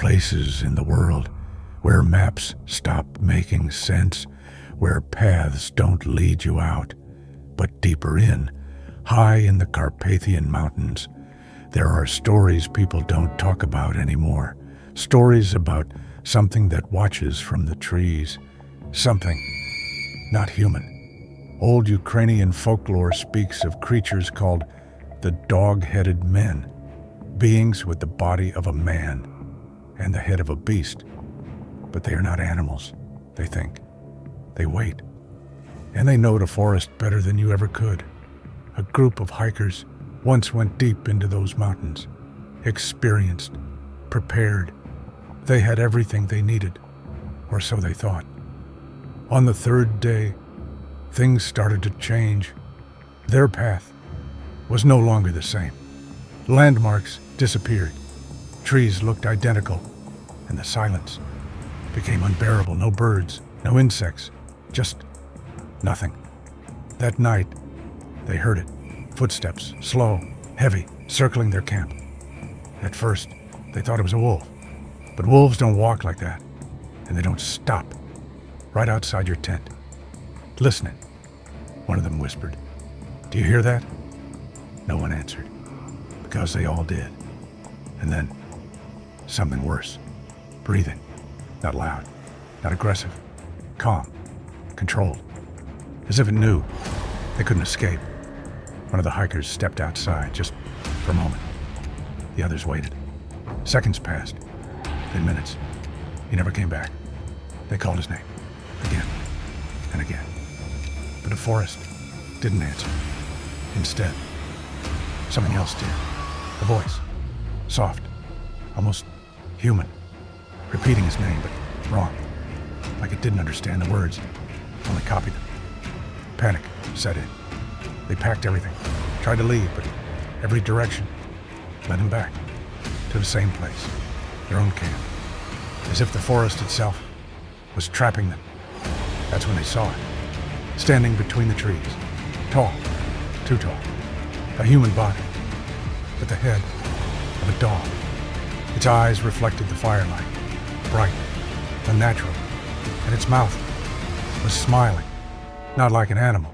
places in the world where maps stop making sense, where paths don't lead you out, but deeper in, high in the Carpathian Mountains, there are stories people don't talk about anymore. Stories about something that watches from the trees. Something not human. Old Ukrainian folklore speaks of creatures called the dog-headed men, beings with the body of a man and the head of a beast. But they are not animals, they think. They wait. And they know the forest better than you ever could. A group of hikers once went deep into those mountains, experienced, prepared. They had everything they needed, or so they thought. On the third day, things started to change. Their path was no longer the same. Landmarks disappeared. Trees looked identical, and the silence became unbearable. No birds, no insects, just nothing. That night, they heard it. Footsteps, slow, heavy, circling their camp. At first, they thought it was a wolf. But wolves don't walk like that, and they don't stop. Right outside your tent. Listening, one of them whispered. Do you hear that? No one answered, because they all did. And then, something worse. Breathing. Not loud, not aggressive. Calm, controlled. As if it knew they couldn't escape. One of the hikers stepped outside, just for a moment. The others waited. Seconds passed, then minutes. He never came back. They called his name, again and again. But the forest didn't answer. Instead, something else did. A voice, soft, almost human, repeating his name, but wrong. Like it didn't understand the words, only copied them. Panic set in. They packed everything, tried to leave, but every direction led them back to the same place, their own camp, as if the forest itself was trapping them. That's when they saw it, standing between the trees, tall, too tall, a human body, with the head of a dog. Its eyes reflected the firelight, bright, unnatural, and its mouth was smiling, not like an animal,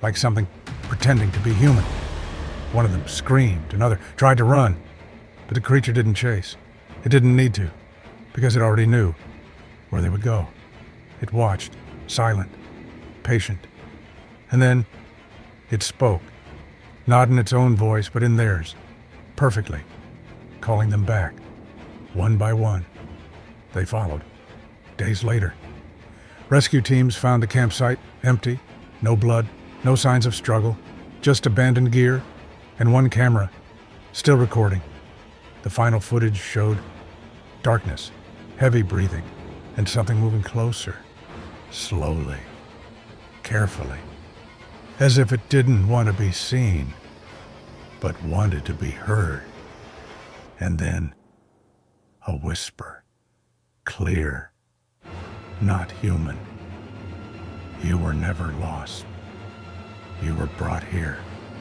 like something pretending to be human. One of them screamed, another tried to run, but the creature didn't chase. It didn't need to, because it already knew where they would go. It watched, silent, patient, and then it spoke, not in its own voice, but in theirs, perfectly, calling them back, one by one. They followed. Days later, rescue teams found the campsite empty, no blood, no signs of struggle, just abandoned gear and one camera, still recording. The final footage showed darkness, heavy breathing, and something moving closer, slowly, carefully, as if it didn't want to be seen, but wanted to be heard. And then a whisper, clear, not human. You were never lost. You were brought here.